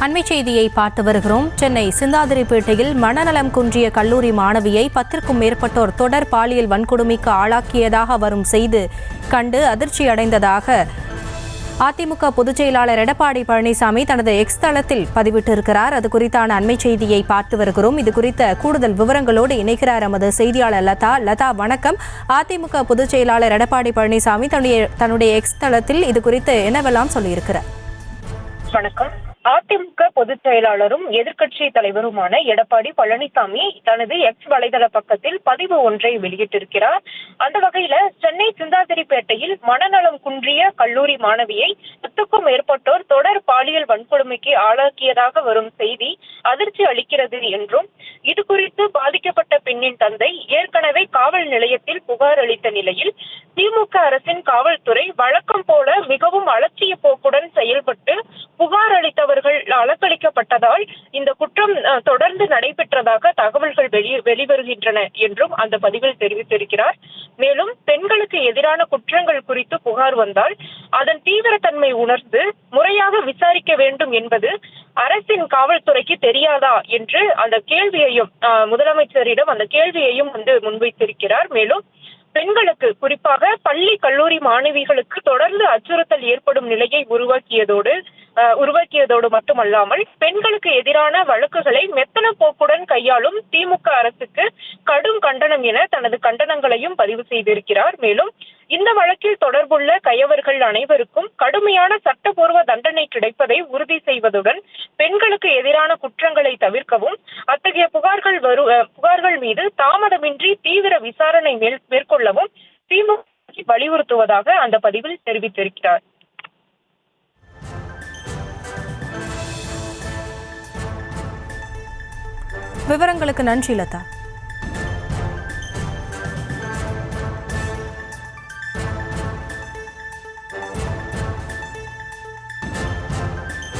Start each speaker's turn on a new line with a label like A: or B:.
A: அண்மை செய்தியை பார்த்து வருகிறோம். சென்னை சிந்தாதிரிப்பேட்டையில் மனநலம் குன்றிய கல்லூரி மாணவியை 10க்கும் மேற்பட்டோர் தொடர் பாலியல் வன்கொடுமைக்கு ஆளாக்கியதாக வரும் செய்தி கண்டு அதிர்ச்சி அடைந்ததாக அதிமுக பொதுச் செயலாளர் எடப்பாடி பழனிசாமி தனது எக்ஸ் தளத்தில் பதிவிட்டிருக்கிறார். அது குறித்தான அண்மை செய்தியை பார்த்து வருகிறோம். இது குறித்த கூடுதல் விவரங்களோடு இணைகிறார் எமது செய்தியாளர் லதா. லதா, வணக்கம். அதிமுக பொதுச் செயலாளர் எடப்பாடி பழனிசாமி தன்னுடைய எக்ஸ் தளத்தில் இது குறித்து என்னவெல்லாம் சொல்லியிருக்கிறார்?
B: வணக்கம். அதிமுக பொதுச் செயலாளரும் எதிர்க்கட்சி தலைவருமான எடப்பாடி பழனிசாமி தனது எக்ஸ் வலைதள பக்கத்தில் பதிவு ஒன்றை வெளியிட்டிருக்கிறார். அந்த வகையில சென்னை சிந்தாதிரிப்பேட்டையில் மனநலம் குன்றிய கல்லூரி மாணவியை 10க்கும் மேற்பட்டோர் தொடர் பாலியல் வன்கொடுமைக்கு ஆளாக்கியதாக வரும் செய்தி அதிர்ச்சி அளிக்கிறது என்றும், இது குறித்து பாதிக்கப்பட்ட பெண்ணின் தந்தை ஏற்கனவே காவல் நிலையத்தில் புகார் அளித்த நிலையில் திமுக அரசின் காவல்துறை வழக்கம் போல மிகவும் அலட்சிய போக்குடன் செயல்பட்டு புகார் அளித்தவர்கள் அலக்களிக்கப்பட்டதால் இந்த குற்றம் தொடர்ந்து நடைபெற்றதாக தகவல்கள் வெளிவருகின்றன என்றும் அந்த பதிவில் தெரிவித்திருக்கிறார். மேலும் பெண்களுக்கு எதிரான குற்றங்கள் குறித்து புகார் வந்தால் அதன் தீவிரத்தன்மை உணர்ந்து முறையாக விசாரிக்க வேண்டும் என்பது அரசின் காவல்துறைக்கு தெரியாதா என்று அந்த கேள்வியையும் முதலமைச்சரிடம் அந்த கேள்வியையும் முன்வைத்திருக்கிறார். மேலும் பெண்களுக்கு, குறிப்பாக பள்ளி கல்லூரி மாணவிகளுக்கு தொடர்ந்து அச்சுறுத்தல் ஏற்படும் நிலையை உருவாக்கியதோடு மட்டுமல்லாமல் பெண்களுக்கு எதிரான வழக்குகளை மெத்தன போக்குடன் கையாளும் திமுக அரசுக்கு கடும் கண்டனம் என தனது கண்டனங்களையும் பதிவு செய்திருக்கிறார். மேலும் இந்த வழக்கில் தொடர்புள்ள கயவர்கள் அனைவருக்கும் கடுமையான சட்டப்பூர்வ தண்டனை கிடைப்பதை உறுதி செய்வதுடன் பெண்களுக்கு எதிரான குற்றங்களை தவிர்க்கவும் அத்தகைய புகார்கள் மீது தாமதமின்றி தீவிர விசாரணை மேற்கொள்ளவும் திமுக வலியுறுத்துவதாக அந்த பதிவில் தெரிவித்திருக்கிறார்.
A: விவரங்களுக்கு நன்றி லதா.